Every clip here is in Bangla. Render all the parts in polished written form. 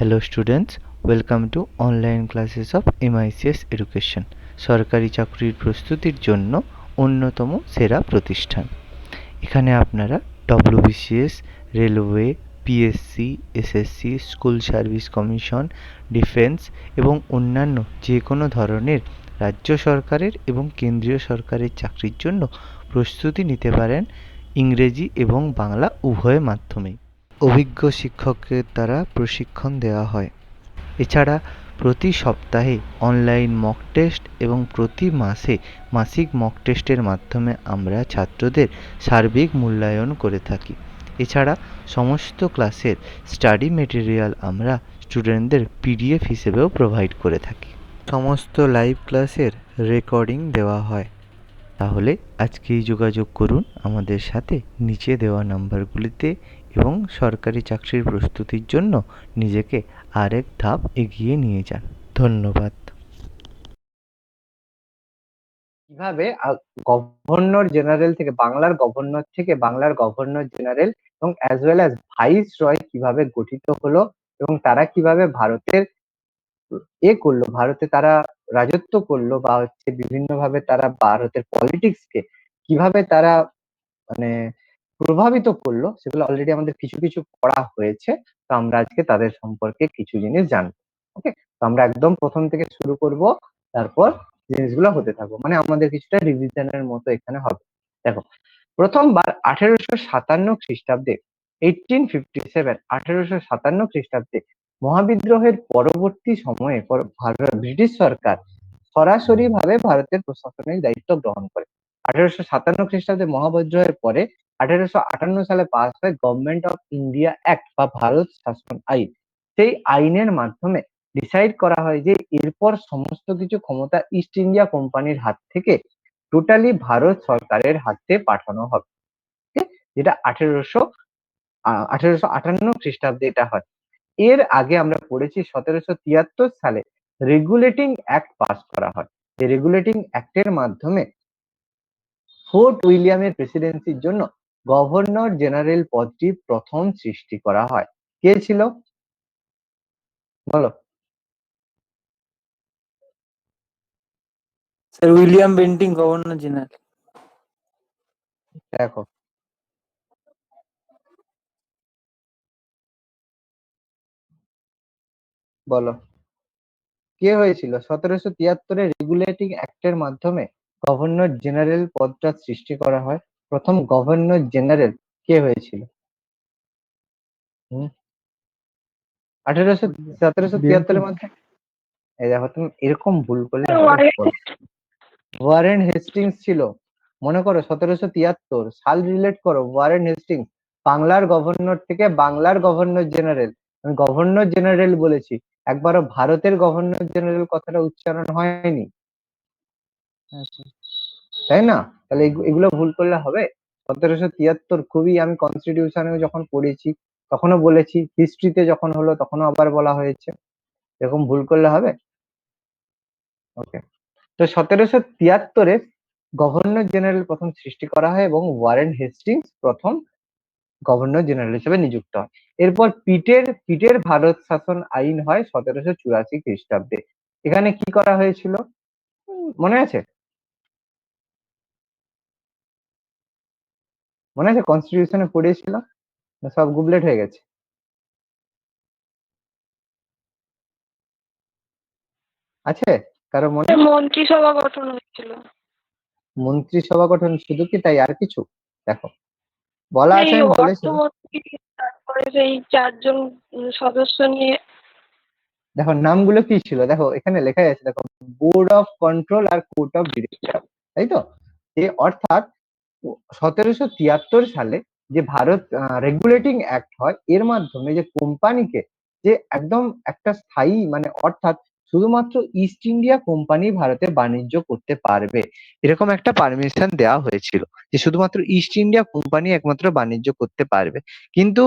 Hello students, welcome to online classes of MICS Education, সরকারি চাকরির প্রস্তুতির জন্য অন্যতম সেরা প্রতিষ্ঠান। এখানে আপনারা WBCS, railway, PSC, SSC, school service commission, defence এবং অন্যান্য যে কোনো ধরনের রাজ্য সরকারের এবং কেন্দ্রীয় সরকারের চাকরির জন্য প্রস্তুতি নিতে পারেন ইংরেজি এবং বাংলা উভয় মাধ্যমেই। অভিজ্ঞ শিক্ষকের দ্বারা প্রশিক্ষণ দেওয়া হয়। এছাড়া প্রতি সপ্তাহে অনলাইন মক টেস্ট এবং প্রতি মাসে মাসিক মক টেস্টের মাধ্যমে আমরা ছাত্রদের সার্বিক মূল্যায়ন করে থাকি। এছাড়া সমস্ত ক্লাসের স্টাডি মেটেরিয়াল আমরা স্টুডেন্টদের পিডিএফ হিসেবেও প্রোভাইড করে থাকি। সমস্ত লাইভ ক্লাসের রেকর্ডিং দেওয়া হয়। তাহলে আজকেই যোগাযোগ করুন আমাদের সাথে নিচে দেওয়া নাম্বারগুলিতে এবং সরকারি চাকরির প্রস্তুতির জন্য নিজেকে আরেক ধাপ এগিয়ে নিয়ে যান। ধন্যবাদ। কিভাবে গভর্নর জেনারেল থেকে বাংলার গভর্নর জেনারেল এবং অ্যাজ ওয়েল অ্যাজ ভাইস রয় কিভাবে গঠিত হলো এবং তারা কিভাবে ভারতের করলো, ভারতে তারা রাজত্ব করলো বা হচ্ছে বিভিন্ন ভাবে তারা ভারতের পলিটিক্সকে কিভাবে তারা মানে প্রভাবিত করলো, সেগুলো অলরেডি আমাদের কিছু কিছু পড়া হয়েছে। তো আমরা আজকে তাদের সম্পর্কে কিছু জিনিস জানবো। ওকে, তো আমরা একদম প্রথম থেকে শুরু করব, তারপর জিনিসগুলো হতে থাকবো, মানে আমাদের কিছুটা রিভিশনের মতো এখানে হবে। দেখো, প্রথমবার 1857 খ্রিস্টাব্দে 1857 মহাবিদ্রোহের পরবর্তী সময়ে ব্রিটিশ সরকার সরাসরি ভাবে ভারতের প্রশাসনিক দায়িত্ব গ্রহণ করে। 1857 মহাবিদ্রোহের পরে 1858 সালে পাস হয় গভর্নমেন্ট অফ ইন্ডিয়া অ্যাক্ট বা ভারত শাসন আইন। সেই আইনের মাধ্যমে ডিসাইড করা হয় যে এরপর সমস্ত কিছু ক্ষমতা ইস্ট ইন্ডিয়া কোম্পানির হাত থেকে টোটালি ভারত সরকারের হাতে পাঠানো হবে। যেটা 1858 খ্রিস্টাব্দে এটা হয়। এর আগে আমরা পড়েছি 1773 সালে রেগুলেটিং অ্যাক্ট পাস করা হয়। এই রেগুলেটিং অ্যাক্টের মাধ্যমে ফোর্ট উইলিয়ামের প্রেসিডেন্সির জন্য গভর্নর জেনারেল পদটি প্রথম সৃষ্টি করা হয়। কে ছিল বলো? Sir William Bentinck, governor general. দেখো, বলো কে হয়েছিল 1773 রেগুলেটিং অ্যাক্টের মাধ্যমে গভর্নর জেনারেল পদটা সৃষ্টি করা হয়? প্রথম গভর্নর জেনারেল কে হয়েছিল? 1773 মধ্যে? এই দেখো, তুমি এরকম ভুল করলে হবে? ওয়ারেন হেস্টিংস ছিল। মনে করো 1773 সাল রিলেট করো, ওয়ারেন হেস্টিংস বাংলার গভর্নর থেকে বাংলার গভর্নর জেনারেল। আমি গভর্নর জেনারেল বলেছি, একবারও ভারতের গভর্নর জেনারেল কথাটা উচ্চারণ হয়নি, তাই না? তাহলে এগুলো ভুল করলে হবে? 1773 খুবই, আমি কনস্টিটিউশনে যখন পড়েছি তখনও বলেছি, হিস্ট্রিতে যখন হলো তখনও আবার বলা হয়েছে। এরকম ভুল করলে হবে? ওকে, তো 1773 গভর্নর জেনারেল প্রথম সৃষ্টি করা হয় এবং ওয়ারেন হেস্টিংস প্রথম গভর্নর জেনারেল হিসেবে নিযুক্ত হয়। এরপর পিটের ভারত শাসন আইন হয় 1784 খ্রিস্টাব্দে। এখানে কি করা হয়েছিল মনে আছে? মনে আছে কনস্টিটিউশনে পড়েছিল? সব গুবলেট হয়ে গেছে? আছে কারো মনে? মন্ত্রিসভা গঠন হয়েছিল। মন্ত্রিসভা গঠন, শুধু কি তাই, আর কিছু? দেখো, বলা আছে, এই আমি বলেছি। অর্থমন্ত্রী, তারপরে সেই 4 জন সদস্য নিয়ে। দেখো নামগুলো কি ছিল, দেখো এখানে লেখা আছে, দেখো বোর্ড অফ কন্ট্রোল আর কোর্ট অফ ডিরেক্টর, তাই তো? অর্থাৎ 1773 সালে যে ভারত রেগুলেটিং অ্যাক্ট হয়, এর মাধ্যমে যে কোম্পানিকে যে একদম একটা স্থায়ী, মানে অর্থাৎ শুধুমাত্র ইস্ট ইন্ডিয়া কোম্পানি ভারতে বাণিজ্য করতে পারবে, এরকম একটা পারমিশন দেওয়া হয়েছিল যে শুধুমাত্র ইস্ট ইন্ডিয়া কোম্পানি একমাত্র বাণিজ্য করতে পারবে। কিন্তু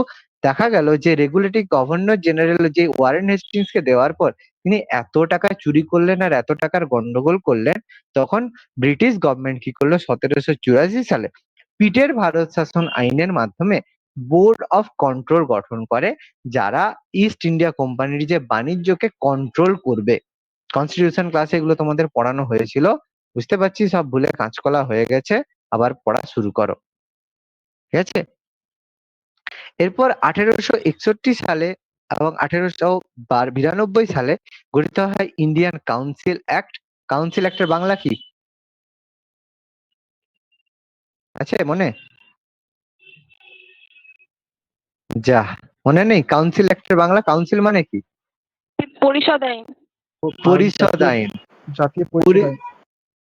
দেখা গেল যে রেগুলেটিং গভর্নর জেনারেল যে ওয়ারেন হেস্টিংস কে দেওয়ার পর তিনি এত টাকা চুরি করলেন আর এত টাকার গন্ডগোল করলেন, তখন ব্রিটিশ গভর্নমেন্ট কি করলো 1784 সালে পিটের ভারত শাসন আইনের মাধ্যমে বোর্ড অফ কন্ট্রোল গঠন করে, যারা ইস্ট ইন্ডিয়া কোম্পানির যে বাণিজ্যকে কন্ট্রোল করবে। কনস্টিটিউশন ক্লাসে এগুলো তোমাদের পড়ানো হয়েছিল, বুঝতে পারছি সব ভুলে কাঁচকলা হয়ে গেছে, আবার পড়া শুরু করো, ঠিক আছে? এরপর 1861 সালে এবং 1892 সালে গঠিত হয় ইন্ডিয়ান কাউন্সিল অ্যাক্ট। কাউন্সিল অ্যাক্টের বাংলা কি আছে মনে? যা মনে নেই, কাউন্সিল অ্যাক্টের বাংলা, কাউন্সিল মানে কি? পরিষদ আইন। পরিষদ আইন। জাতীয় পরিষদ আইন।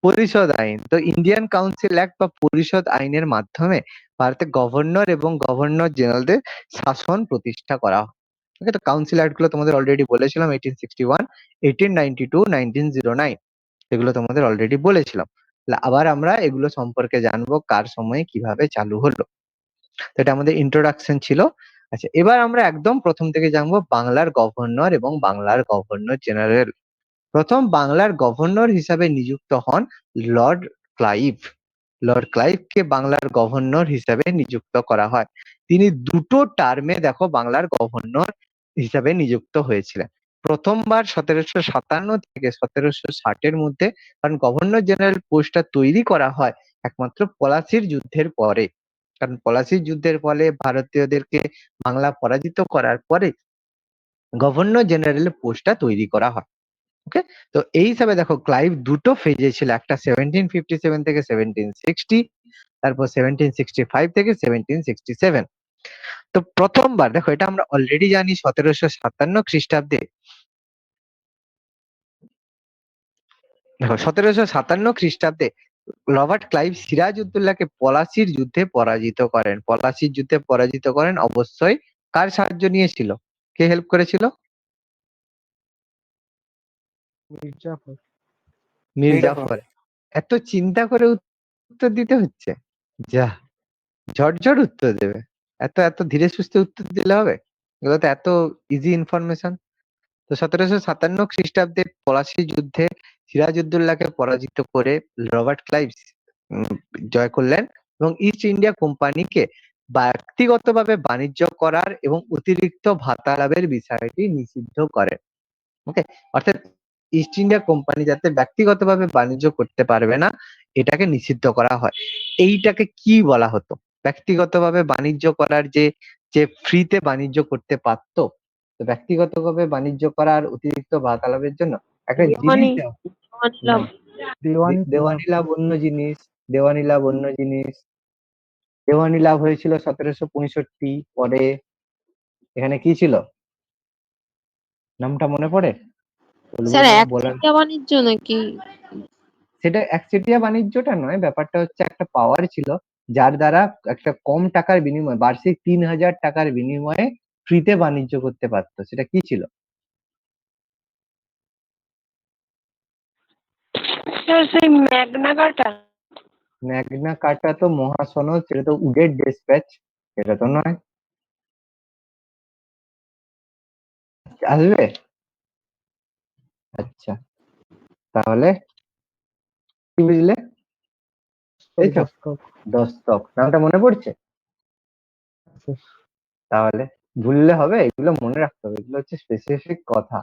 পরিষদ আইন। তো ইন্ডিয়ান কাউন্সিল অ্যাক্ট বা পরিষদ আইনের মাধ্যমে ভারতে গভর্নর এবং গভর্নর জেনারেলদের শাসন প্রতিষ্ঠা করা হয়। ওকে, তো কাউন্সিল অ্যাক্ট গুলো তোমাদের অলরেডি বলেছিলাম, 1861, 1892, 1909, এগুলো তোমাদের অলরেডি বলেছিলাম। আবার আমরা এগুলো সম্পর্কে জানবো, কার সময়ে কিভাবে চালু হলো। তো এটা আমাদের ইন্ট্রোডাকশন ছিল। আচ্ছা, এবার আমরা একদম প্রথম থেকে জানবো বাংলার গভর্নর এবং বাংলার গভর্নর জেনারেল। প্রথম বাংলার গভর্নর হিসাবে নিযুক্ত হন লর্ড ক্লাইভ। লর্ড ক্লাইভকে বাংলার গভর্নর হিসাবে নিযুক্ত করা হয়। তিনি দুটো টার্মে দেখো বাংলার গভর্নর হিসাবে নিযুক্ত হয়েছিলেন। প্রথমবার 1757 থেকে 1760 মধ্যে, কারণ গভর্নর জেনারেল পোস্টটা তৈরি করা হয় একমাত্র পলাশির যুদ্ধের পরে। কারণ পলাশির যুদ্ধের ফলে ভারতীয়দেরকে বাংলা পরাজিত করার পরে গভর্নর জেনারেল পোস্টটা তৈরি করা হয়। ওকে, তো এই হিসাবে দেখো ক্লাইভ দুটো ফেজে ছিল, একটা 1757 থেকে 1760, তারপর 1765 থেকে 1767। তো প্রথমবার দেখো, এটা আমরা অলরেডি জানি 1757 খ্রিস্টাব্দে, দেখো 1757 খ্রিস্টাব্দে রবার্ট ক্লাইভ সিরাজউদ্দৌলাকে পলাশির যুদ্ধে পরাজিত করেন। পলাশির যুদ্ধে পরাজিত করেন অবশ্যই কার সাহায্য নিয়েছিল? কে হেল্প করেছিল? মির্জাফর। মির্জাফর। এত চিন্তা করে উত্তর দিতে হচ্ছে? যা, ঝটঝট উত্তর দেবে। এত এত ধীরে সুস্থে উত্তর দিলে হবে? এগুলো তো এত ইজি ইনফরমেশন। তো 1757 খ্রিস্টাব্দে পলাশী যুদ্ধে সিরাজউদ্দৌলাকে পরাজিত করে রবার্ট ক্লাইভ উম, জয় করলেন এবং ইস্ট ইন্ডিয়া কোম্পানিকে ব্যক্তিগতভাবে বাণিজ্য করার এবং অতিরিক্ত ভাতা লাভের বিষয়টি নিষিদ্ধ করেন। ওকে, অর্থাৎ ইস্ট ইন্ডিয়া কোম্পানি যাতে ব্যক্তিগতভাবে বাণিজ্য করতে পারবে না, এটাকে নিষিদ্ধ করা হয়। এইটাকে কি বলা হতো? ব্যক্তিগতভাবে বাণিজ্য করার যে যে ফ্রিতে বাণিজ্য করতে পারতো, তো ব্যক্তিগতভাবে বাণিজ্য করার অতিরিক্ত ভাতা লাভের জন্য একটা জিনিস দেওয়ানি। দেওয়া। দেওয়ানি না, লাভ। দেওয়ানি লাভ। দেওয়ানি লাভ অন্য জিনিস। দেওয়ানি লাভ অন্য জিনিস। দেওয়ানি লাভ হয়েছিল 1765 পরে। এখানে কি ছিল, নামটা মনে পড়ে? বলবো স্যার না, বলার, একচেটিয়া বাণিজ্য নাকি? সেটা একচেটিয়া বাণিজ্যটা নয়, ব্যাপারটা হচ্ছে একটা পাওয়ার ছিল যার দ্বারা একটা কম টাকার বিনিময়ে, বার্ষিক 3000 টাকার বিনিময়ে ফ্রিতে বাণিজ্য করতে পারতো। সেটা কি ছিল? স্যার সেই ম্যাগনা কার্টা। ম্যাগনা কার্টা তো মহাসনদ, সেটা তো উডের ডিসপ্যাচ, সেটা তো নয়। আসবে? আচ্ছা, তাহলে কি বুঝলে? এই তো দস্তক। দস্তক, নামটা মনে পড়ছে? তাহলে ভুললে হবে, এগুলো মনে রাখতে হবে, এগুলো হচ্ছে স্পেসিফিক কথা।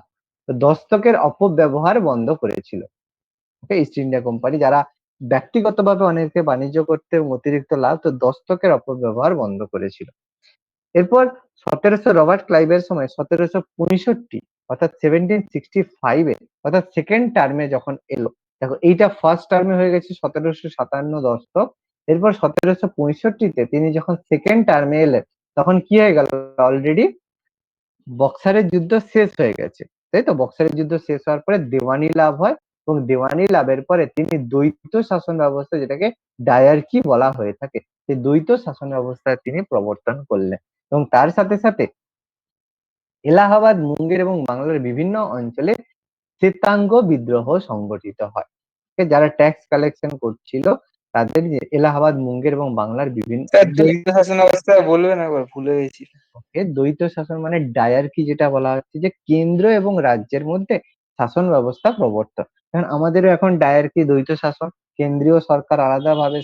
তো দস্তকের অপব্যবহার বন্ধ করেছিল ইস্ট ইন্ডিয়া কোম্পানি, যারা ব্যক্তিগতভাবে অনেকে বাণিজ্য করতে এবং অতিরিক্ত লাভ, তো দস্তকের অপব্যবহার বন্ধ করেছিল। এরপর রবার্ট ক্লাইভের সময় 1765, অর্থাৎ 1765-এ, অর্থাৎ সেকেন্ড টার্মে যখন এলো, দেখো এইটা ফার্স্ট টার্মে হয়ে গেছে 1757 দস্তক। এরপর 1765-তে তিনি যখন সেকেন্ড টার্মে এলেন, তখন কি হয়ে গেল? অলরেডি বক্সারের যুদ্ধ শেষ হয়ে গেছে, তাই তো? বক্সারের যুদ্ধ শেষ হওয়ার পরে দেওয়ানি লাভ হয় এবং দেওয়ানি লাভের পরে তিনি দ্বৈত শাসন ব্যবস্থা, যেটাকে ডায়ার্কি বলা হয়ে থাকে, সেই দ্বৈত শাসন ব্যবস্থা তিনি প্রবর্তন করলেন। এবং তার সাথে সাথে এলাহাবাদ, মুঙ্গের এবং বাংলার বিভিন্ন অঞ্চলে শ্বেতাঙ্গ বিদ্রোহ সংগঠিত হয়। যারা ট্যাক্স কালেকশন করছিল তাদের এলাহাবাদ, মুঙ্গের এবং বাংলার বিভিন্ন স্যার অঞ্চলে, দ্বৈত শাসন অবস্থা বলবেন একবার, ভুলে গেছি। দ্বৈত শাসন মানে ডায়ার্কি, যেটা বলা হচ্ছে যে কেন্দ্র এবং রাজ্যের মধ্যে শাসন ব্যবস্থা প্রবর্তন। কারণ আমাদেরও এখন ডায়ার্কি, দ্বৈত শাসন। কেন্দ্রীয় সরকার আলাদাভাবে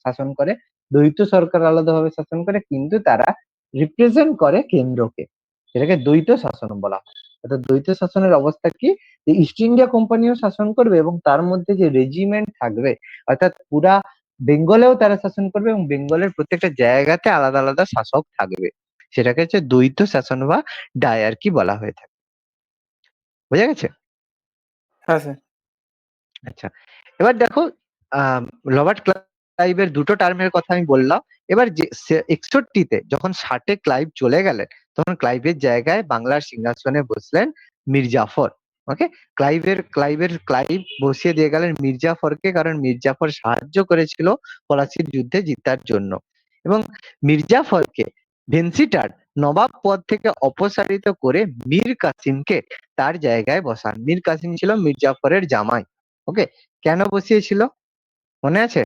শাসন করে, দ্বৈত সরকার আলাদাভাবে শাসন করে, কিন্তু তারা রিপ্রেজেন্ট করে কেন্দ্রকে, সেটাকে দ্বৈত শাসন বলা হয়। অর্থাৎ দ্বৈত শাসনের অবস্থা কি, যে ইস্ট ইন্ডিয়া কোম্পানিও শাসন করবে এবং তার মধ্যে যে রেজিমেন্ট থাকবে, অর্থাৎ পুরা বেঙ্গলেও তারা শাসন করবে এবং বেঙ্গলের প্রত্যেকটা জায়গাতে আলাদা আলাদা শাসক থাকবে, সেটাকে হচ্ছে দ্বৈত শাসন বা ডায়ার্কি বলা হয়ে থাকে। বোঝা গেছে? হ্যাঁ স্যার। আচ্ছা, এবার দেখো, রবার্ট ক্লাইভের দুটো টার্মের কথা আমি বললাম। এবার যে 61 যখন 60 ক্লাইভ চলে গেলেন, তখন ক্লাইভের জায়গায় বাংলার সিংহাসনে বসলেন মীর জাফর। ওকে, ক্লাইভ বসিয়ে দিয়ে গেলেন মীর জাফরকে, কারণ মীর জাফর সাহায্য করেছিল পলাশির যুদ্ধে জিতার জন্য। এবং মীর জাফরকে ভেন্সিটার নবাব পদ থেকে অপসারিত করে মীর কাসিমকে তার জায়গায় বসান। মীর কাসিম ছিল মীর জাফরের জামাই। ওকে, কেন বসিয়েছিল মনে আছে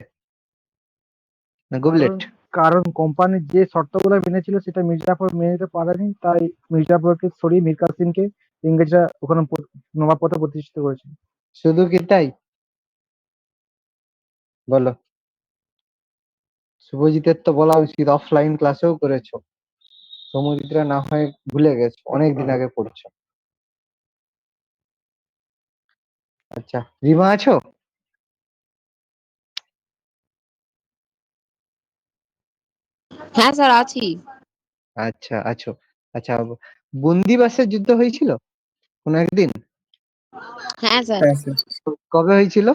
না গুবলেট? কারণ কোম্পানির যে শর্তগুলো মেনেছিল সেটা মির্জাফর মেনে নিতে পারেনি, তাই মির্জাফরকে সরিয়ে মীর কাসিমকে ইংরেজরা ওখানে নবাব পদে প্রতিষ্ঠিত করেছিল। শুধু কি তাই? বলো। শুভজিতের তো বলা উচিত, অফলাইন ক্লাসেও করেছো, সৌম্যজিৎরা না হয় ভুলে গেছো, অনেকদিন আগে পড়ছো। আচ্ছা, রিমা আছো? হ্যাঁ স্যার আছি। আচ্ছা, আছো। আচ্ছা, বন্দিবাসের যুদ্ধ হয়েছিল কোন একদিন? হ্যাঁ স্যার। হ্যাঁ স্যার। কবে হয়েছিল?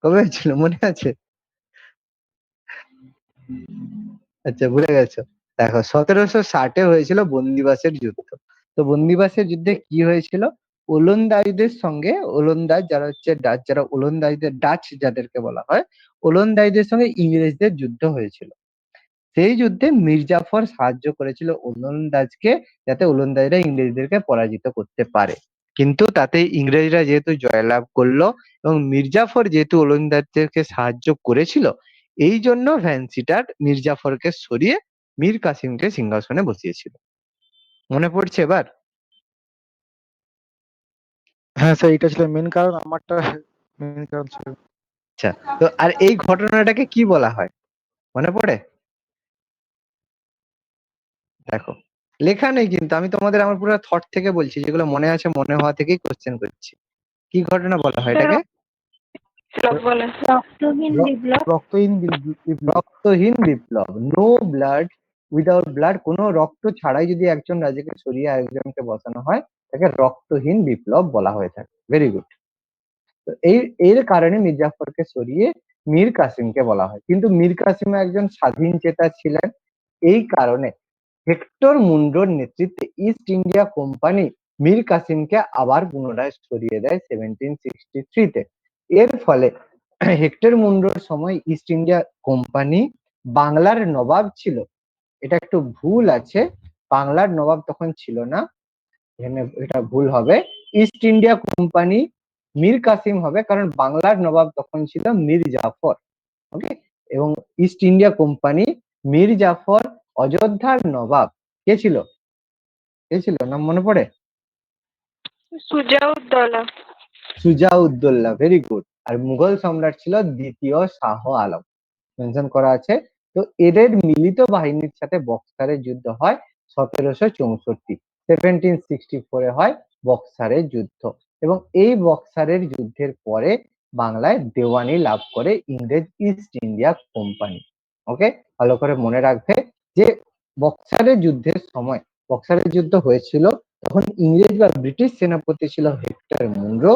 কবে হয়েছিল মনে আছে? আচ্ছা, ভুলে গেছো। দেখো, 1760 হয়েছিল বন্দিবাসের যুদ্ধ। তো বন্দিবাসের যুদ্ধে কি হয়েছিল, ওলন্দাজদের সঙ্গে, ওলন্দাজ যারা হচ্ছে ডাচ, যারা ওলন্দাজদের ডাচ যাদেরকে বলা হয়, ওলন্দাজদের সঙ্গে ইংরেজদের যুদ্ধ হয়েছিল। সেই যুদ্ধে মির্জাফর সাহায্য করেছিল ওলন্দাজকে, যাতে ওলন্দাজরা ইংরেজদেরকে পরাজিত করতে পারে। কিন্তু তাতে ইংরেজরা যেহেতু জয়লাভ করলো এবং মির্জাফর যেহেতু ওলন্দাজদেরকে সাহায্য করেছিল, এই জন্য ভ্যান্সিটার মির্জাফরকে সরিয়ে মীর কাসিমকে সিংহাসনে বসিয়েছিল। মনে পড়ছে এবার? হ্যাঁ স্যার, এটা ছিল মেন কারণ, আমারটা মেন কারণ ছিল। আচ্ছা, তো আর এই ঘটনাটাকে কি বলা হয় মনে পড়ে? দেখো, লেখা নেই কিন্তু আমি তোমাদের আমার পুরো থট থেকে বলছি, যেগুলো মনে আছে মনে হওয়া থেকেই কোশ্চেন করছি। কি ঘটনা বলা হয় এটাকে? বিপ্লব বলে। রক্তহীন বিপ্লব। রক্তহীন বিপ্লব। রক্তহীন বিপ্লব, নো ব্লাড উইদাউট ব্লাড, কোনো রক্ত ছাড়াই যদি একজন রাজাকে সরিয়ে আরেকজনকে বসানো হয়, তাকে রক্তহীন বিপ্লব বলা হয়ে থাকে। Very good. তো এর কারণে মীর জাফরকে সরিয়ে মীর কাসিমকে বলা হয়। কিন্তু মীর কাসিম একজন স্বাধীন চেতা ছিলেন, এই কারণে হেক্টর মুন্ডোর নেতৃত্বে ইস্ট ইন্ডিয়া কোম্পানি মীর কাসিমকে আবার পুনরায় সরিয়ে দেয় 1763-তে। এর ফলে হেক্টর মুন্ডোর সময় ইস্ট ইন্ডিয়া কোম্পানি বাংলার নবাব ছিল। এটা একটু ভুল আছে, বাংলার নবাব তখন ছিল না, এখানে এটা ভুল হবে। East India company Mir Qasim হবে, কারণ বাংলার নবাব তখন ছিল মীর জাফর। ওকে, এবং East India company Mir Jafar অযোধ্যার নবাব কে ছিল, কে ছিল নাম মনে পড়ে? সুজাউদ্দৌলা। Shujauddaula, very good. আর মুঘল সম্রাট ছিল দ্বিতীয় শাহ আলম, মেনশন করা আছে। তো এদের মিলিত বাহিনীর সাথে বক্সারের যুদ্ধ হয় 1764, 1764 হয় বক্সারের যুদ্ধ। এবং এই বক্সারের যুদ্ধের পরে বাংলায় দেওয়ানি লাভ করে ইংরেজ ইস্ট ইন্ডিয়া কোম্পানি। ওকে, ভালো করে মনে রাখবে যে বক্সারের যুদ্ধের সময়, বক্সারের যুদ্ধ হয়েছিল তখন ইংরেজ বা ব্রিটিশ সেনাপতি ছিল হেক্টর মুনরো,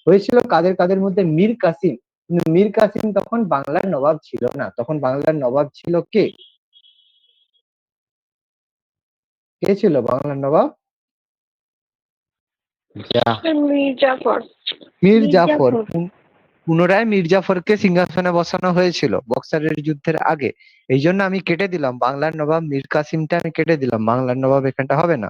হয়েছিল কাদের কাদের মধ্যে, মীর কাসিম। কিন্তু মীর কাসিম তখন বাংলার নবাব ছিল না, তখন বাংলার নবাব ছিল কে, কে ছিল বাংলার নবাব? মির্জাফর। মীর জাফর। পুনরায় মীর জাফরকে সিংহাসনে বসানো হয়েছিল বক্সারের যুদ্ধের আগে। এই জন্য আমি কেটে দিলাম বাংলার নবাব মীর কাসিমটা, আমি কেটে দিলাম, বাংলার নবাব এখানটা হবে না।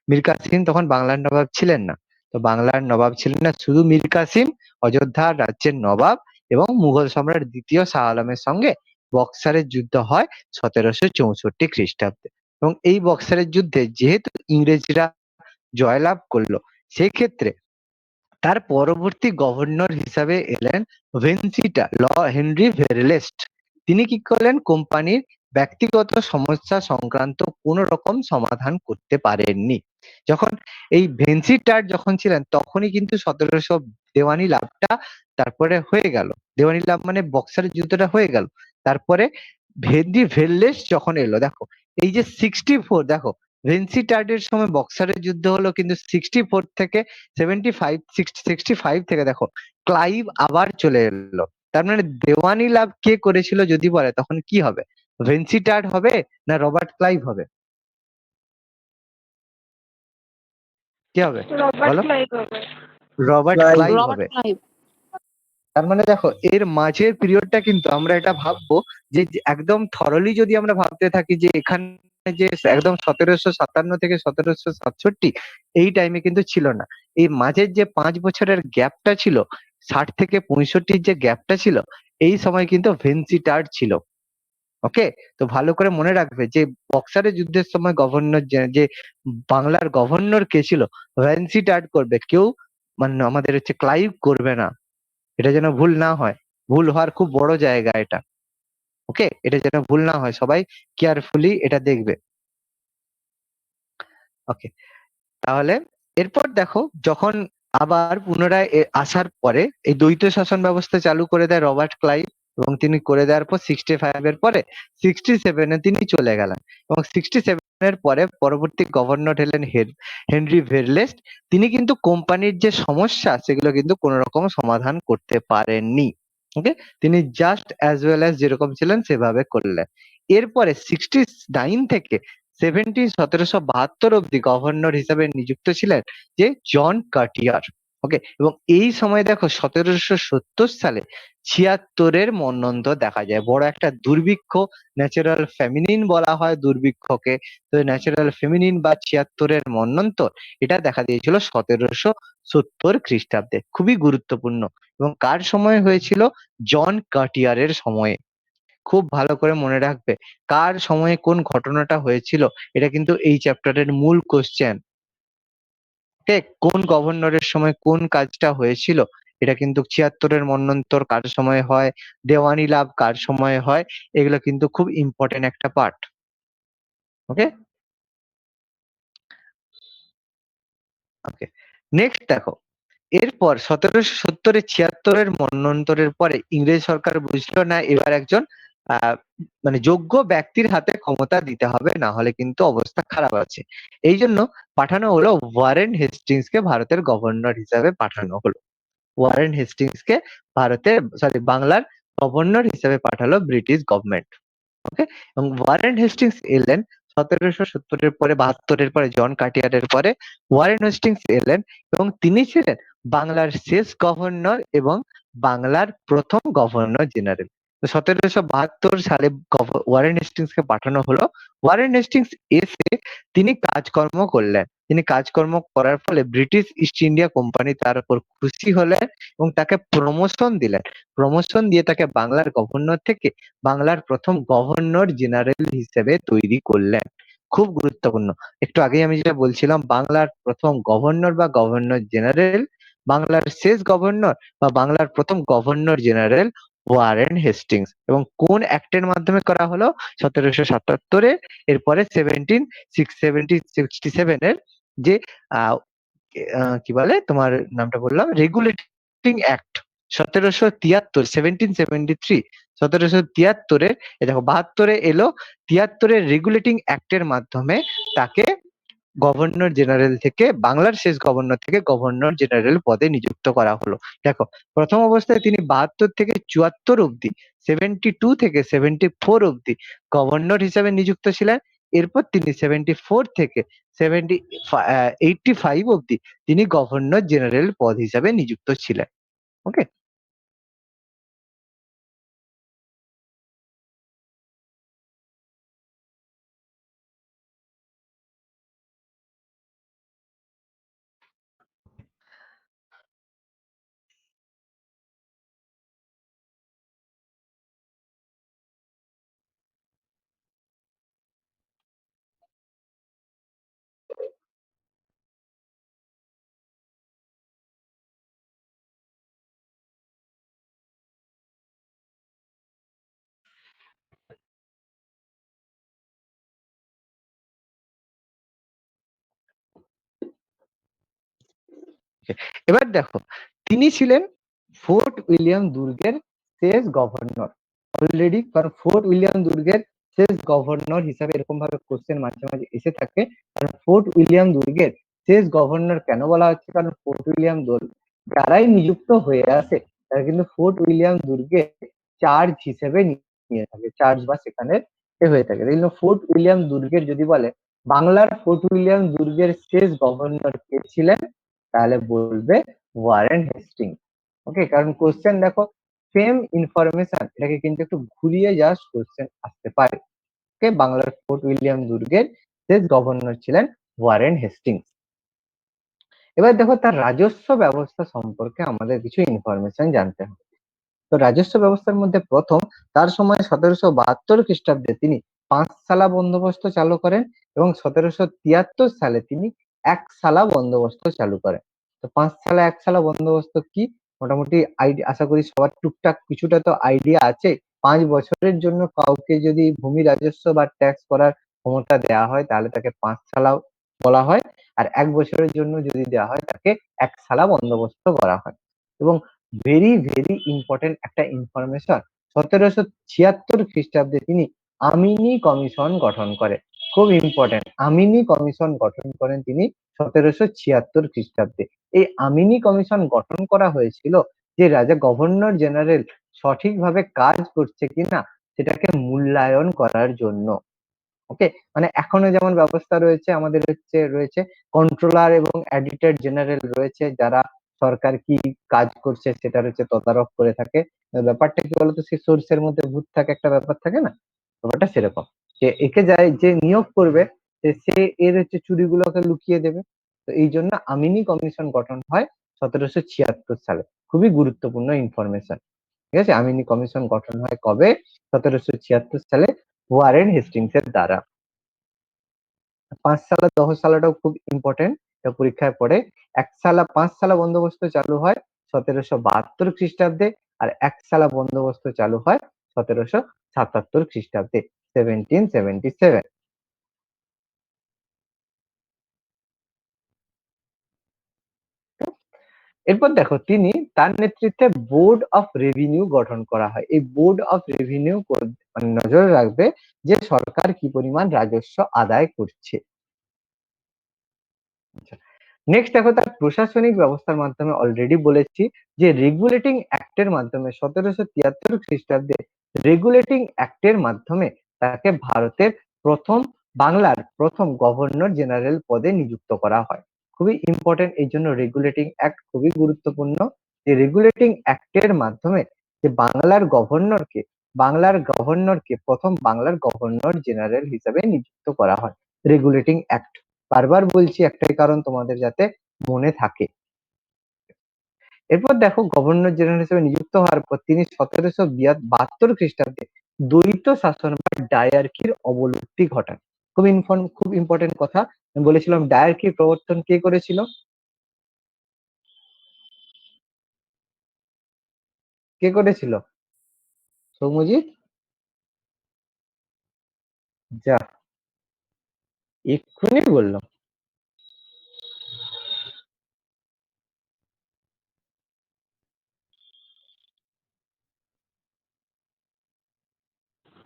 মীর কাসিম তখন বাংলার নবাব ছিলেন না। তো বাংলার নবাব ছিলেন না শুধু মীর কাসিম, অযোধ্যা রাজ্যের নবাব, এবং মুঘল সম্রাট দ্বিতীয় শাহ আলমের সঙ্গে বক্সারের যুদ্ধ হয় 1764 খ্রিস্টাব্দে। এবং এই বক্সারের যুদ্ধে যেহেতু ইংরেজরা জয়লাভ করলো, সেক্ষেত্রে তার পরবর্তী গভর্নর হিসাবে এলেন ভেনসিটা ল হেনরি ভেরলেস্ট। তিনি কি করলেন? কোম্পানির ব্যক্তিগত সমস্যা সংক্রান্ত কোন রকম সমাধান করতে পারেননি। যখন এই ভেনসিটার যখন ছিলেন তখনই কিন্তু 1700 দেওয়ানি লাভটা তারপরে হয়ে গেল। দেওয়ানি লাভ মানে বক্সারের যুদ্ধটা হয়ে গেল। তারপরে হেনরি ভেরলেস্ট যখন এলো, দেখো এই যে 64, দেখো ভেনসিটার্ডের সময় বক্সারের যুদ্ধ হলো, কিন্তু 64 থেকে 65 থেকে দেখো ক্লাইভ আবার চলে এলো। তার মানে দেওয়ানি লাভ কে করেছিল যদি বলে, তখন কি হবে? ভেনসিটার্ড হবে না রবার্ট ক্লাইভ হবে? কি হবে রবার্ট বলো? ক্লাইভ হবে। Robert Clive. ক্লাইভ রবার্ট হবে। ক্লাইভ। তার মানে দেখো এর মাঝের পিরিয়ডটা কিন্তু আমরা এটা ভাববো যে যে একদম থরলি যদি আমরা ভাবতে থাকি যে এখানে যে একদম 1757 থেকে 1767 এই টাইমে কিন্তু ছিল না। এই মাঝের যে 5 বছরের গ্যাপটা ছিল, 60 থেকে 65 যে গ্যাপটা ছিল, এই সময় কিন্তু ভেনসিটার্ড ছিল। ওকে, তো ভালো করে মনে রাখবে যে বক্সারের যুদ্ধের সময় গভর্নর যে বাংলার গভর্নর কে ছিল, ভেনসিটার্ড করবে কেউ, মানে আমাদের হচ্ছে ক্লাইভ করবে না। এটা যেন ভুল না হয়, ভুল হওয়ার খুব বড় জায়গা এটা। ওকে, এটা যেন ভুল না হয়, সবাই কেয়ারফুলি এটা দেখবে। ওকে, তাহলে এরপর দেখো যখন আবার পুনরায় আসার পরে এই দ্বৈত শাসন ব্যবস্থা চালু করে দেয় রবার্ট ক্লাইভ, এবং তিনি করে দেওয়ার পর 65 এর পরে 67 তিনি চলে গেলেন, এবং 67 এর পরে পরবর্তী গভর্নর হলেন হেনরি ভেরলেস্ট। তিনি কিন্তু কোম্পানির যে সমস্যা সেগুলো কিন্তু কোন রকম সমাধান করতে পারেননি। ওকে, তিনি জাস্ট অ্যাজ ওয়েল অ্যাজ যেরকম ছিলেন সেভাবে করলেন। এরপরে 69 থেকে 1772 অব্দি গভর্নর হিসেবে নিযুক্ত ছিলেন যে জন কাটিয়ার। ওকে, এবং এই সময় দেখো 1770 সালে 76-এর মন্বন্তর দেখা যায়। বড় একটা দুর্ভিক্ষ, ন্যাচারাল ফেমিনিন বলা হয় দুর্ভিক্ষকে। তো ন্যাচারাল ফেমিনিন বা 76-এর মন্বন্তর এটা দেখা দিয়েছিল 1770 খ্রিস্টাব্দে। খুবই গুরুত্বপূর্ণ, এবং কার সময় হয়েছিল? জন কাটিয়ারের সময়ে। খুব ভালো করে মনে রাখবে কার সময়ে কোন ঘটনাটা হয়েছিল, এটা কিন্তু এই চ্যাপ্টারের মূল কোশ্চেন। ঠিক কোন গভর্নরের সময় কোন কাজটা হয়েছিল, এটা কিন্তু 76-এর মন্বন্তর কার সময় হয়, দেওয়ানি লাভ কার সময় হয়, এগুলো কিন্তু খুব ইম্পর্টেন্ট একটা পার্ট। ওকে, ওকে, নেক্সট দেখো এরপর 1770-এ 76-এর মন্বন্তরের পরে ইংরেজ সরকার বুঝলো না এবার একজন আহ মানে যোগ্য ব্যক্তির হাতে ক্ষমতা দিতে হবে, না হলে কিন্তু অবস্থা খারাপ আছে। এই জন্য পাঠানো হলো ওয়ারেন হেস্টিংসকে ভারতের গভর্নর হিসাবে পাঠানো হলো। ওয়ারেন হেস্টিংসকে বাংলার গভর্নর হিসেবে পাঠালো ব্রিটিশ গভর্নমেন্ট। ওকে, এবং ওয়ারেন হেস্টিংস এলেন 1770-এর পরে, 72-এর পরে, জন কাটিয়ারের পরে ওয়ারেন হেস্টিংস এলেন, এবং তিনি ছিলেন বাংলার শেষ গভর্নর এবং বাংলার প্রথম গভর্নর জেনারেল। তো 1772 সালে ওয়ারেন হেস্টিংসকে পাঠানো হলো। ওয়ারেন হেস্টিংস এসে তিনি কাজকর্ম করলেন। তিনি কাজকর্ম করার ফলে ব্রিটিশ ইস্ট ইন্ডিয়া কোম্পানি তার উপর খুশি হলেন এবং তাকে প্রমোশন দিলেন। প্রমোশন দিয়ে তাকে বাংলার গভর্নর থেকে বাংলার প্রথম গভর্নর জেনারেল হিসেবে তৈরি করলেন। খুব গুরুত্বপূর্ণ। একটু আগেই আমি যেটা বলছিলাম, বাংলার প্রথম গভর্নর বা গভর্নর জেনারেল, বাংলার শেষ গভর্নর বা বাংলার প্রথম গভর্নর জেনারেল ওয়ারেন হেস্টিংস। এবং কোন অ্যাক্টের মাধ্যমে করা হলো? 1777-এ, এরপরে 67 এর যে আহ কি বলে, তোমার নামটা বললাম, রেগুলেটিং অ্যাক্ট 1773, 1773 দেখো 72-এ এলো, 73-এর রেগুলেটিং অ্যাক্টের মাধ্যমে তাকে গভর্নর জেনারেল থেকে, বাংলার শেষ গভর্নর থেকে গভর্নর জেনারেল পদে নিযুক্ত করা হলো। দেখো প্রথম অবস্থায় তিনি 72 থেকে 74 অব্দি, 72 থেকে 74 অব্দি গভর্নর হিসেবে নিযুক্ত ছিলেন। এরপর তিনি 74 থেকে 85 অব্দি তিনি গভর্নর জেনারেল পদ হিসাবে নিযুক্ত ছিলেন। ওকে। এবার দেখো, তিনি ছিলেন ফোর্ট উইলিয়াম দুর্গের শেষ গভর্নর। অলরেডি, কারণ ফোর্ট উইলিয়াম দুর্গের শেষ গভর্নর হিসাবে এরকম ভাবে কোশ্চেন মাঝে মাঝে এসে থাকে। কারণ ফোর্ট উইলিয়াম দুর্গের শেষ গভর্নর কেন বলা হচ্ছে, কারণ ফোর্ট উইলিয়াম দুর্গ যারাই নিযুক্ত হয়ে আসে তারা কিন্তু ফোর্ট উইলিয়াম দুর্গে চার্জ হিসেবে নিয়ে থাকে, চার্জ বা সেখানে হয়ে থাকে। এই জন্য ফোর্ট উইলিয়াম দুর্গের যদি বলে বাংলার ফোর্ট উইলিয়াম দুর্গের শেষ গভর্নর কে ছিলেন, তাহলে বলবে ওয়ারেন হেস্টিং। ওকে, কারণ কোশ্চেন দেখো সেম ইনফরমেশন, এটাকে কিন্তু একটু ঘুরিয়ে জাস্ট কোশ্চেন আসতে পারে। ওকে, বাংলার ফোর্ট উইলিয়াম দুর্গের শেষ গভর্নর ছিলেন ওয়ারেন হেস্টিং। এবার দেখো তার রাজস্ব ব্যবস্থা সম্পর্কে আমাদের কিছু ইনফরমেশন জানতে হবে। তো রাজস্ব ব্যবস্থার মধ্যে প্রথম, তার সময় 1772 খ্রিস্টাব্দে তিনি পাঁচশালা বন্দোবস্ত চালু করেন এবং 1773 সালে তিনি একশালা বন্দোবস্ত চালু করেন। তো পাঁচশালা একশালা বন্দোবস্ত কি, মোটামুটি আইডিয়া আশা করি সবার টুকটাক কিছুটা তো আইডিয়া আছে। 5 বছরের জন্য কাউকে যদি ভূমি রাজস্ব বা ট্যাক্স করার ক্ষমতা দেওয়া হয় তাহলে তাকে পাঁচশালা বলা হয়, আর 1 বছরের জন্য যদি দেওয়া হয় তাকে একশালা বন্দোবস্ত করা হয়। এবং ভেরি ভেরি ইম্পর্টেন্ট একটা ইনফরমেশন, 1776 খ্রিস্টাব্দে তিনি আমিনি কমিশন গঠন করে। খুব ইম্পর্টেন্ট, আমিনি কমিশন গঠন করেন তিনি 1776 খ্রিস্টাব্দে। এই আমিনি কমিশন গঠন করা হয়েছিল যে রাজা গভর্নর জেনারেল সঠিকভাবে কাজ করছে কিনা সেটাকে মূল্যায়ন করার জন্য। ওকে, মানে এখনো যেমন ব্যবস্থা রয়েছে, আমাদের রয়েছে কন্ট্রোলার এবং এডিটর জেনারেল রয়েছে, যারা সরকার কি কাজ করছে সেটা তদারক করে থাকে। ব্যাপারটা কি বলতো, সে সোর্সের মধ্যে ভূত থাকে, একটা ব্যাপার থাকে না, ব্যাপারটা সেরকম। যে একে যায় যে নিয়োগ করবে সে এর চুরিগুলোকে লুকিয়ে দেবে। তো এই জন্য আমিনি কমিশন গঠন হয় 1776 সালে। খুবই গুরুত্বপূর্ণ ইনফরমেশন। ঠিক আছে, আমিনি কমিশন গঠন হয় কবে? 1776 সালে ওয়ারেন হেস্টিংস এর দ্বারা। পাঁচশালা দহশালাটাও খুব ইম্পর্টেন্ট, এটা পরীক্ষায় পড়ে। পাঁচশালা বন্দোবস্ত চালু হয় 1772 খ্রিস্টাব্দে, আর একশালা বন্দোবস্ত চালু হয় 1777 খ্রিস্টাব্দে, 1777। এরপর দেখো তিনি তার নেতৃত্বে বোর্ড অফ রেভিনিউ গঠন করা হয়। এই বোর্ড অফ রেভিনিউ মানে নজরে রাখবে যে সরকার কি পরিমাণ রাজস্ব আদায় করছে। নেক্সট দেখো তার প্রশাসনিক ব্যবস্থার মাধ্যমে অলরেডি বলেছি যে রেগুলেটিং অ্যাক্টের মাধ্যমে 1773 খ্রিস্টাব্দে রেগুলেটিং অ্যাক্টের মাধ্যমে তাকে ভারতের প্রথম, বাংলার প্রথম গভর্নর জেনারেল পদে নিযুক্ত করা হয়। খুবই ইম্পর্টেন্ট, এই জন্য রেগুলেটিং অ্যাক্ট খুবই গুরুত্বপূর্ণ। যে রেগুলেটিং অ্যাক্টের মাধ্যমে যে বাংলার গভর্নরকে প্রথম বাংলার গভর্নর জেনারেল হিসেবে নিযুক্ত করা হয়। রেগুলেটিং অ্যাক্ট, বারবার বলছি একটাই কারণ তোমাদের যাতে মনে থাকে। এরপর দেখো গভর্নর জেনারেল হিসেবে নিযুক্ত হওয়ার পর তিনি 1772 খ্রিস্টাব্দে দ্বৈত শাসন বা ডায়ার্কির অবলুপ্তি ঘটান। খুব ইম্পর্টেন্ট কথা, আমি বলেছিলাম ডায়ার্কির প্রবর্তন কে করেছিল? কে করেছিল? সৌম্যজিৎ, যা এক্ষুনি বললাম।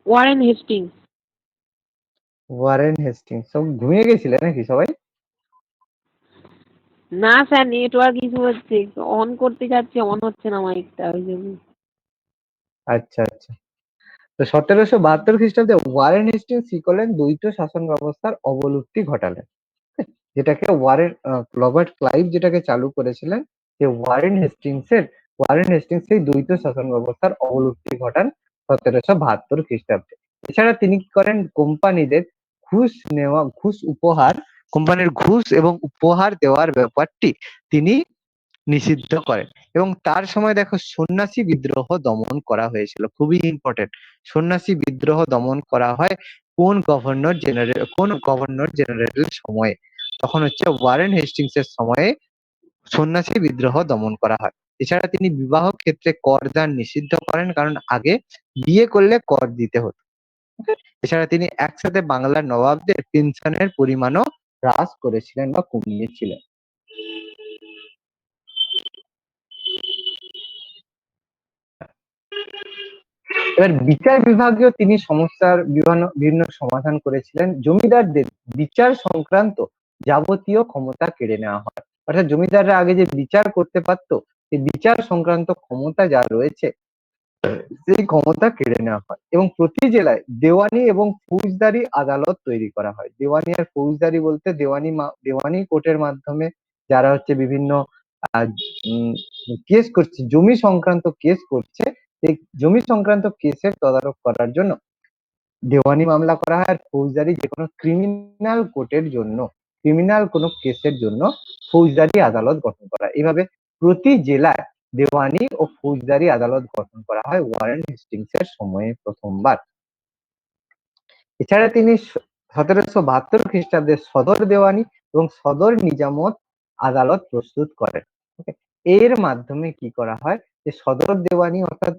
Warren Hasting. Warren Hasting. সব ঘুমিয়ে গেছিলে নাকি সবাই? না স্যার, নেটওয়ার্ক ইস্যু হচ্ছে, অন করতে যাচ্ছি অন হচ্ছে না মাইকটা, ওই জন্য। আচ্ছা আচ্ছা। তো 1772 খ্রিস্টাব্দে ওয়ারেন হেস্টিংস কি করলেন? দ্বৈত শাসন ব্যবস্থার অবলুপ্তি ঘটালেন, যেটাকে রবার্ট ক্লাইভ যেটাকে চালু করেছিলেন। যে ওয়ারেন হেস্টিংস এই দ্বৈত শাসন ব্যবস্থার অবলুপ্তি ঘটান 1772 খ্রিস্টাব্দে। এছাড়া তিনি কি করেন? কোম্পানিদের ঘুষ নেওয়া, কোম্পানির ঘুষ এবং উপহার দেওয়ার ব্যাপারটি তিনি নিষিদ্ধ করেন। এবং তার সময় দেখো সন্ন্যাসী বিদ্রোহ দমন করা হয়েছিল, খুবই ইম্পর্টেন্ট। সন্ন্যাসী বিদ্রোহ দমন করা হয় কোন গভর্নর জেনারেল সময়ে? তখন হচ্ছে ওয়ারেন হেস্টিংস এর সময়ে সন্ন্যাসী বিদ্রোহ দমন করা হয়। এছাড়া তিনি বিবাহ ক্ষেত্রে করদান নিষিদ্ধ করেন, কারণ আগে বিয়ে করলে কর দিতে হতো। এছাড়া তিনি একসাথে বাংলার নবাবদের পেনশনের পরিমাণও হ্রাস করেছিলেন বা কমিয়েছিলেন। এবার বিচার বিভাগীয় তিনি সমস্যার বিভিন্ন সমাধান করেছিলেন। জমিদারদের বিচার সংক্রান্ত যাবতীয় ক্ষমতা কেড়ে নেওয়া হয়, অর্থাৎ জমিদাররা আগে যে বিচার করতে পারতো সেই বিচার সংক্রান্ত ক্ষমতা যা রয়েছে সেই ক্ষমতা কেড়ে নেওয়া হয় এবং প্রতি জেলায় দেওয়ানি এবং ফৌজদারি আদালত তৈরি করা হয়। দেওয়ানি আর ফৌজদারি বলতে দেওয়ানি কোর্টের মাধ্যমে যারা হচ্ছে বিভিন্ন কেস করছে, জমি সংক্রান্ত কেস করছে, সেই জমি সংক্রান্ত কেসের তদারক করার জন্য দেওয়ানি মামলা করা হয়। আর ফৌজদারি যে কোনো ক্রিমিনাল কোর্টের জন্য, ক্রিমিনাল কোনো কেসের জন্য ফৌজদারি আদালত গঠন করা। এইভাবে প্রতি জেলায় দেওয়ানি ও ফৌজদারি আদালত গঠন করা হয় ওয়ারেন হেস্টিংস এর সময়ে প্রথমবার। এছাড়া তিনি 1772 খ্রিস্টাব্দে সদর দেওয়ানি এবং সদর নিজামত আদালত প্রস্তুত করেন। এর মাধ্যমে কি করা হয় যে সদর দেওয়ানি অর্থাৎ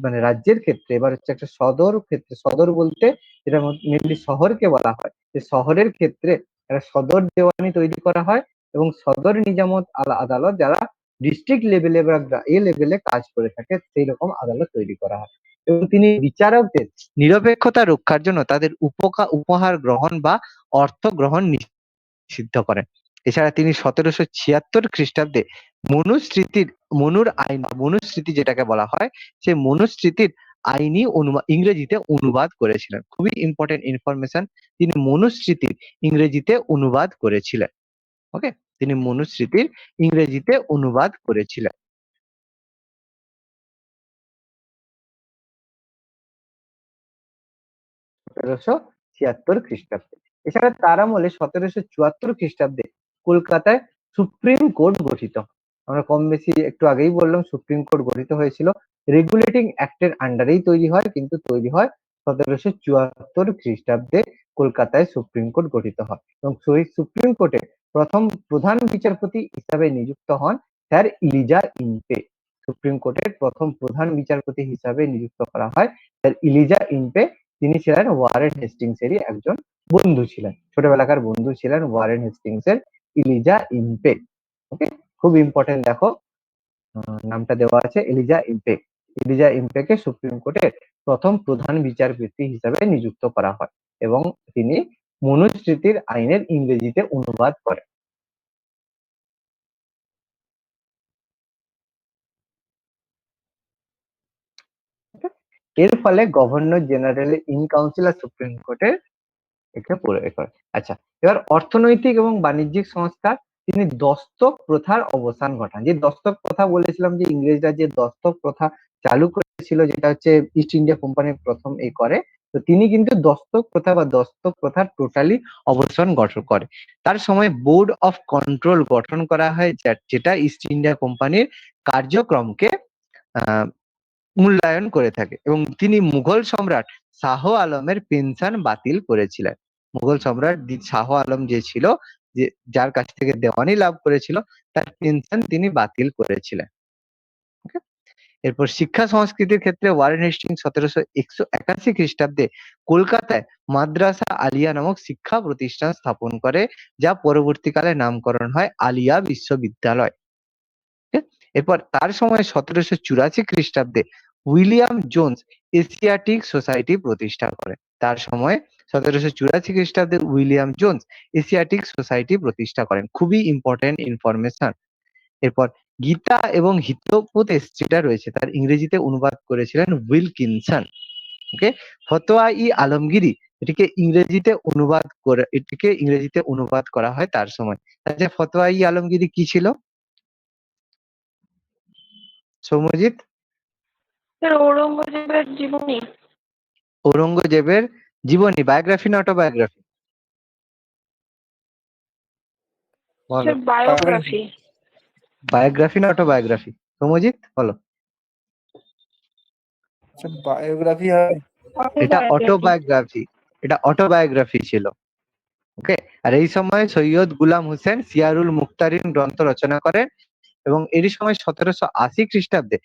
মানে রাজ্যের ক্ষেত্রে এবার হচ্ছে একটা সদর ক্ষেত্রে, সদর বলতে যেটা মেনলি শহরকে বলা হয়, যে শহরের ক্ষেত্রে একটা সদর দেওয়ানি তৈরি করা হয় এবং সদর নিজামত আদালত যারা ডিস্ট্রিক্ট লেভেলে বা লেভেলে কাজ করে থাকে সেই রকম আদালত তৈরি করা হয়। এবং তিনি বিচারকদের নিরপেক্ষতা রক্ষার জন্য তাদের উপহার গ্রহণ বা অর্থ গ্রহণ নিষিদ্ধ করেন। এছাড়া তিনি 1776 খ্রিস্টাব্দে মনুস্মৃতি যেটাকে বলা হয়, সেই মনুস্মৃতির আইনি ইংরেজিতে অনুবাদ করেছিলেন। খুবই ইম্পর্টেন্ট ইনফরমেশন, তিনি মনুস্মৃতির ইংরেজিতে অনুবাদ করেছিলেন। ওকে, তিনি মনুস্মৃতির ইংরেজিতে অনুবাদ করেছিলেন। 1776 খ্রিস্টাব্দে। এছাড়া তার আমলে 1774 খ্রিস্টাব্দে কলকাতায় সুপ্রিম কোর্ট গঠিত। আমরা কম বেশি একটু আগেই বললাম সুপ্রিম কোর্ট গঠিত হয়েছিল, রেগুলেটিং অ্যাক্টের আন্ডারেই তৈরি হয়, কিন্তু তৈরি হয় 1774 খ্রিস্টাব্দে কলকাতায় সুপ্রিম কোর্ট গঠিত হয় এবং সেই সুপ্রিম কোর্টে প্রথম প্রধান বিচারপতি হিসাবে নিযুক্ত হন স্যার ইলিজা ইম্পে। সুপ্রিম কোর্টের প্রথম প্রধান বিচারপতি হিসাবে নিযুক্ত করা হয় স্যার ইলিজা ইম্পে। তিনি ছিলেন ওয়ারেন হেস্টিংস এরই একজন বন্ধু ছিলেন, ছোটবেলাকার বন্ধু ছিলেন ওয়ারেন হেস্টিংস এর, ইলিজা ইম্পে। ওকে, খুব ইম্পর্টেন্ট, দেখো নামটা দেওয়া আছে এলিজা ইম্পে। এলিজা ইম্পেকে সুপ্রিম কোর্টের প্রথম প্রধান বিচারপতি হিসাবে নিযুক্ত করা হয় এবং তিনি মনুস্মৃতির আইনের ইংরেজিতে অনুবাদ করেন। এর ফলে গভর্নর জেনারেল ইন কাউন্সিল আর সুপ্রিম কোর্টের একে পড়ে করে। আচ্ছা, এবার অর্থনৈতিক এবং বাণিজ্যিক সংস্কার, তিনি দস্তক প্রথার অবসান ঘটান। যে দস্তক প্রথা বলেছিলাম যে ইংরেজরা যে দস্তক প্রথা চালু করেছিল, যেটা হচ্ছে ইস্ট ইন্ডিয়া কোম্পানি প্রথম এই করে, তো তিনি কিন্তু দস্তক প্রথা বা দস্তক প্রথার টোটালি অবসান গঠন করে। তার সময় বোর্ড অফ কন্ট্রোল গঠন করা হয়, যেটা ইস্ট ইন্ডিয়া কোম্পানির কার্যক্রমকে মূল্যায়ন করে থাকে এবং তিনি মুঘল সম্রাট শাহ আলমের পেনশন বাতিল করেছিলেন। মুঘল সম্রাট শাহ আলম যে ছিল, যে যার কাছ থেকে দেওয়ানি লাভ করেছিল, তার পেনশন তিনি বাতিল করেছিলেন। এরপর শিক্ষা সংস্কৃতির ক্ষেত্রে ওয়ারেন হেস্টিংস 1781 খ্রিস্টাব্দে কলকাতায় মাদ্রাসা আলিয়া নামক শিক্ষা প্রতিষ্ঠান স্থাপন করে, যা পরবর্তীকালে নামকরণ হয় আলিয়া বিশ্ববিদ্যালয়। এরপর তার সময় 1784 খ্রিস্টাব্দে উইলিয়াম জোন্স এশিয়াটিক সোসাইটি প্রতিষ্ঠা করেন। তার সময় 1784 খ্রিস্টাব্দে উইলিয়াম জোন্স এশিয়াটিক সোসাইটি প্রতিষ্ঠা করেন। খুবই ইম্পর্টেন্ট ইনফরমেশন। এরপর গীতা এবং হিতোপদেশ যেটা রয়েছে তার ইংরেজিতে অনুবাদ করেছিলেন উইলকিনসন। ওকে, ফতোয়া-ই আলমগীরি এটিকে ইংরেজিতে অনুবাদ করা হয় তার সময়। আচ্ছা, ফতোয়া-ই আলমগীরি কি ছিল সৌম্যজিৎ? স্যার ঔরঙ্গজেবের জীবনী। ঔরঙ্গজেবের জীবনী, বায়োগ্রাফি না অটোবায়োগ্রাফি? বলো, স্যার বায়োগ্রাফি। বায়োগ্রাফি না অটোবায়োগ্রাফি? সৌম্যজিৎ বলো। বায়োগ্রাফি হয়। এটা অটোবায়োগ্রাফি, এটা অটোবায়োগ্রাফি ছিল। ওকে, আর এই সময় সৈয়দ গুলাম হোসেন সিয়ারুল মুখতারিন গ্রন্থ রচনা করেন এবং এরই সময় 1780 খ্রিস্টাব্দে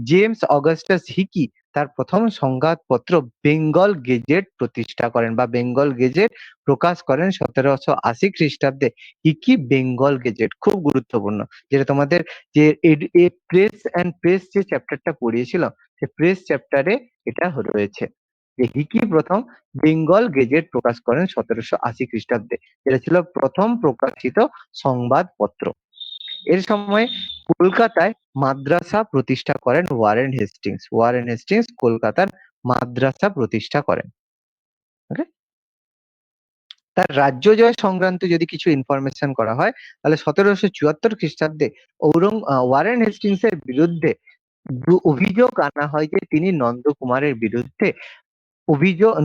জেমস অগাস্টাস হিকি তার প্রথম সংবাদপত্র বেঙ্গল গেজেট প্রতিষ্ঠা করেন বা বেঙ্গল গেজেট প্রকাশ করেন 1780 খ্রিস্টাব্দে। কি বেঙ্গল গেজেট খুব গুরুত্বপূর্ণ, যেটা তোমাদের যে প্রেস অ্যান্ড প্রেস যে চ্যাপ্টারটা পড়িয়েছিলাম, সে প্রেস চ্যাপ্টারে এটা রয়েছে যে হিকি প্রথম বেঙ্গল গেজেট প্রকাশ করেন 1780 খ্রিস্টাব্দে, যেটা ছিল প্রথম প্রকাশিত সংবাদপত্র। এর সময় কলকাতায় মাদ্রাসা প্রতিষ্ঠা করেন ওয়ারেন হেস্টিংস। ওয়ারেন হেস্টিংস কলকাতার মাদ্রাসা প্রতিষ্ঠা করেন। ওকে, তার রাজ্য জয় সংক্রান্ত যদি কিছু ইনফরমেশন করা হয়, তাহলে 1774 খ্রিস্টাব্দে ওয়ারেন হেস্টিংস এর বিরুদ্ধে অভিযোগ আনা হয় যে তিনি নন্দকুমারের বিরুদ্ধে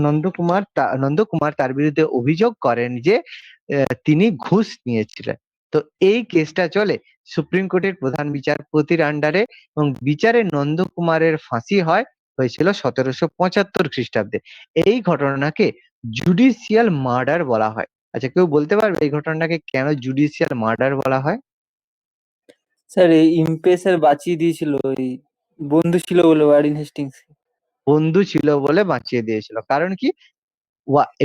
নন্দকুমার তার বিরুদ্ধে অভিযোগ করেন যে তিনি ঘুষ নিয়েছিলেন। তো এই কেসটা চলে সুপ্রিম কোর্টের প্রধান বিচারপতির আন্ডারে এবং বিচারে নন্দকুমারের ফাঁসি হয়েছিল 1775 খ্রিস্টাব্দে। এই ঘটনাকে জুডিশিয়াল মার্ডার বলা হয়। আচ্ছা, কেউ বলতে পারবে এই ঘটনাটাকে কেন জুডিশিয়াল মার্ডার বলা হয়? স্যার এই ইম্পে স্যার বাঁচিয়ে দিয়েছিল, ওই বন্ধু ছিল বলে ওয়ারেন হেস্টিংস। বন্ধু ছিল বলে বাঁচিয়ে দিয়েছিল। কারণ কি,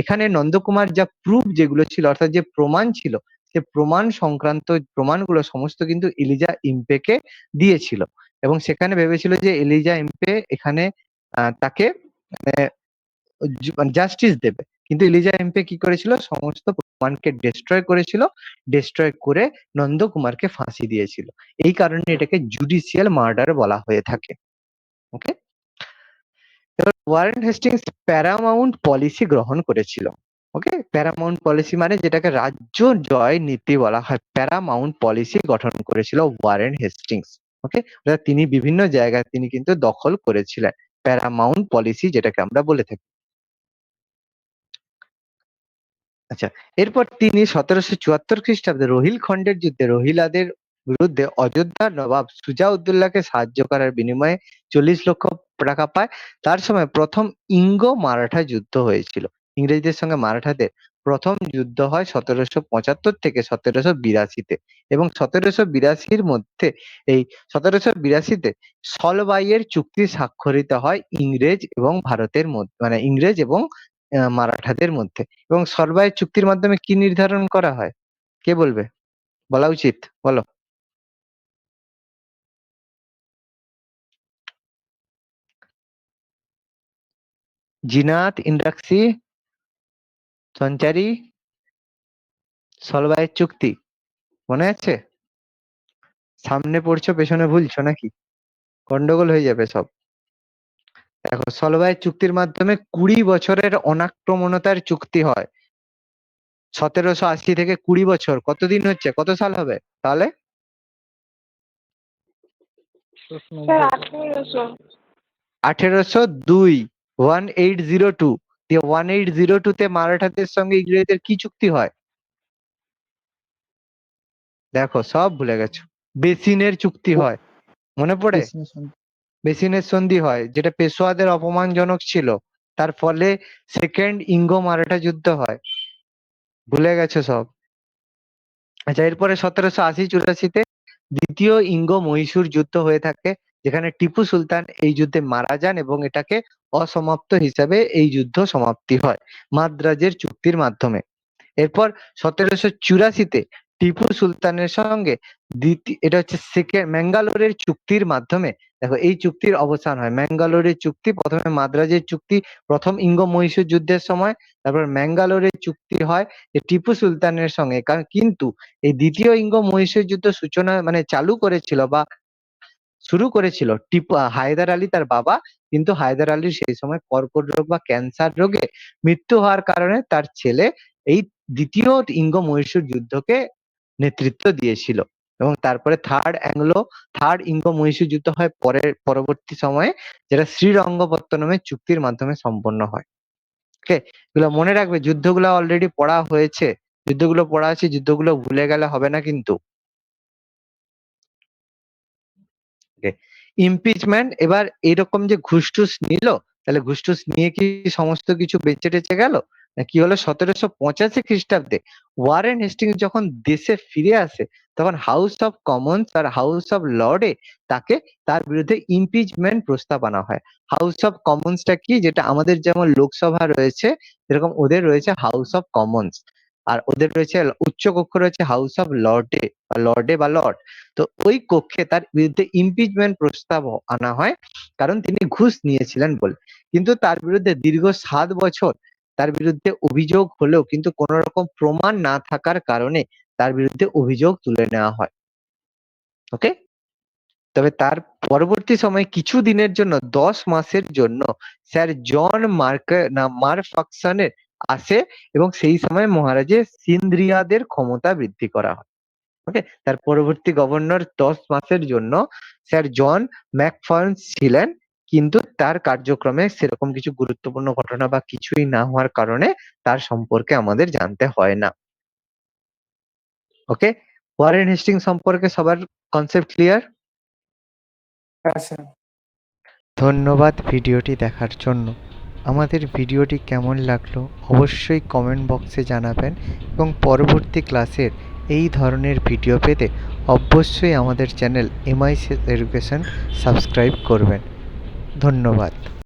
এখানে নন্দকুমার যা প্রুফ যেগুলো ছিল, অর্থাৎ যে প্রমাণ ছিল, সে প্রমাণ সংক্রান্ত প্রমাণগুলো সমস্ত কিন্তু এলিজা ইম্পেকে দিয়েছিল এবং সেখানে ভেবেছিল যে এলিজা ইম্পে এখানে তাকে জাস্টিস দেবে, কিন্তু এলিজা এমপি কি করেছিল, সমস্ত প্রমাণকে ডিস্ট্রয় করেছিল, ডিস্ট্রয় করে নন্দকুমারকে ফাঁসি দিয়েছিল। এই কারণে এটাকে জুডিশিয়াল মার্ডার বলা হয়ে থাকে। ওকে, এবার ওয়ারেন হেস্টিংস প্যারামাউন্ট পলিসি গ্রহণ করেছিল। ওকে, প্যারামাউন্ট পলিসি মানে যেটাকে রাজ্য জয় নীতি বলা হয়, প্যারামাউন্ট পলিসি গঠন করেছিল ওয়ারেন হেস্টিংস। ওকে, তিনি বিভিন্ন জায়গায় তিনি কিন্তু দখল করেছিলেন, প্যারামাউন্ট পলিসি যেটাকে আমরা বলে থাকি। আচ্ছা, এরপর তিনি 1774 খ্রিস্টাব্দে রোহিলখণ্ডের যুদ্ধে রোহিলাদের বিরুদ্ধে অযোধ্যার নবাব সুজা-উদ-দৌলাকে সাহায্য করার বিনিময়ে 40 লক্ষ টাকা পায়। তার সময় প্রথম ইঙ্গ-মারাঠা যুদ্ধ হয়েছিল। ইংরেজদের সঙ্গে মারাঠাদের প্রথম যুদ্ধ হয় 1775 থেকে 1782 এবং 1782 মধ্যে এই 1782 সলবাইয়ের চুক্তি স্বাক্ষরিত হয় ইংরেজ এবং ভারতের মধ্যে, মানে ইংরেজ এবং মারাঠাদের মধ্যে। এবং সলবাই চুক্তির মাধ্যমে কি নির্ধারণ করা হয়, কে বলবে? বলা উচিত, বলো। জিনাত, ইন্দ্রাক্ষী, সঞ্চারী, সলবাইয়ের চুক্তি মনে আছে? সামনে পড়ছো পেছনে ভুলছো নাকি? গন্ডগোল হয়ে যাবে সব। দেখো, সলবাইয়ের চুক্তির মাধ্যমে 20 বছরের অনাক্রমণতার চুক্তি হয়। 1780 থেকে 20 বছর কতদিন হচ্ছে, কত সাল হবে তাহলে? স্যার 1800। 1802, 1802 দিয়ে 1802 তে মারাঠাদের সঙ্গে ইংরেজদের কি চুক্তি হয়? দেখো, সব ভুলে গেছো। বেসিনের চুক্তি হয়, মনে পড়ে? বেসিনের সন্ধি হয়, যেটা পেশোয়াদের অপমানজনক ছিল, তার ফলে সেকেন্ড ইঙ্গো মারাঠা যুদ্ধ হয়। ভুলে গেছো সব। আচ্ছা, এরপরে 1780-84 দ্বিতীয় ইঙ্গো মহীশূর যুদ্ধ হয়ে থাকে, যেখানে টিপু সুলতান এই যুদ্ধে মারা যান এবং এটাকে অসমাপ্ত হিসাবে এই যুদ্ধ সমাপ্তি হয় মাদ্রাজের চুক্তির মাধ্যমে। এরপর 1784 টিপু সুলতানের সঙ্গে এটা হচ্ছে ম্যাঙ্গালোরের চুক্তির মাধ্যমে, দেখো এই চুক্তির অবসান হয়। ম্যাঙ্গালোরের চুক্তি, প্রথমে মাদ্রাজের চুক্তি প্রথম ইঙ্গো মহীশূর যুদ্ধের সময়, তারপর ম্যাঙ্গালোরের চুক্তি হয় যে টিপু সুলতানের সঙ্গে। কিন্তু এই দ্বিতীয় ইঙ্গো মহীশূর যুদ্ধ সূচনা মানে চালু করেছিল বা শুরু করেছিল হায়দার আলী, তার বাবা। কিন্তু হায়দার আলীর সেই সময় কর্কট রোগ বা ক্যান্সার রোগে মৃত্যু হওয়ার কারণে তার ছেলে এই দ্বিতীয় ইঙ্গো মহীশূর যুদ্ধকে নেতৃত্ব দিয়েছিল এবং তারপরে থার্ড ইঙ্গো মহীশূর যুদ্ধ হয় পরবর্তী সময়ে, যেটা শ্রীরঙ্গপত্তনমের চুক্তির মাধ্যমে সম্পন্ন হয়। ওকে, এগুলো মনে রাখবে, যুদ্ধগুলো অলরেডি পড়া হয়েছে, যুদ্ধগুলো পড়া আছে, যুদ্ধগুলো ভুলে গেলে হবে না কিন্তু। ইমপিচমেন্ট, এবার এরকম যে ঘুষ টুস নিল, তাহলে ঘুষ টুস নিয়ে কি সমস্ত কিছু বেঁচে টেচে গেল? কি হলো 1785 খ্রিস্টাব্দে ওয়ারেন হেস্টিংস যখন দেশে ফিরে আসে তখন হাউস অফ কমন্স আর হাউস অফ লর্ডে তাকে তার বিরুদ্ধে ইমপিচমেন্ট প্রস্তাব আনা হয়। হাউস অফ কমন্সটা কি, যেটা আমাদের যেমন লোকসভা রয়েছে এরকম ওদের রয়েছে হাউস অফ কমন্স, আর ওদের রয়েছে উচ্চ কক্ষ রয়েছে হাউস অফ লর্ডে বা লর্ড। তো ওই কক্ষে তার বিরুদ্ধে ইমপিচমেন্ট প্রস্তাব আনা হয় কারণ তিনি ঘুষ নিয়েছিলেন বলে। কিন্তু তার বিরুদ্ধে দীর্ঘ 7 বছর তার বিরুদ্ধে অভিযোগ হলেও কিন্তু কোন রকম প্রমাণ না থাকার কারণে তার বিরুদ্ধে অভিযোগ তুলে নেওয়া হয়। ওকে, তবে তার পরবর্তী সময়ে কিছু দিনের জন্য 10 মাসের জন্য স্যার জন মারফাকসনের আসে এবং সেই সময় মহারাজের সিন্দ্রিয়াদের ক্ষমতা বৃদ্ধি করা হয়। ওকে, তার পরবর্তী গভর্নর 10 মাসের জন্য স্যার জন ম্যাকফার্ন ছিলেন, কিন্তু তার কার্যক্রমে সেরকম কিছু গুরুত্বপূর্ণ ঘটনা বা কিছুই না হওয়ার কারণে তার সম্পর্কে আমাদের জানতে হয় না। ওকে, ওয়ারেন হেস্টিং সম্পর্কে সবার কনসেপ্ট ক্লিয়ার? আচ্ছা, ধন্যবাদ ভিডিওটি দেখার জন্য। আমাদের ভিডিওটি কেমন লাগলো অবশ্যই কমেন্ট বক্সে জানাবেন এবং পরবর্তী ক্লাসের এই ধরনের ভিডিও পেতে অবশ্যই আমাদের চ্যানেল MICS এডুকেশন সাবস্ক্রাইব করবেন। ধন্যবাদ।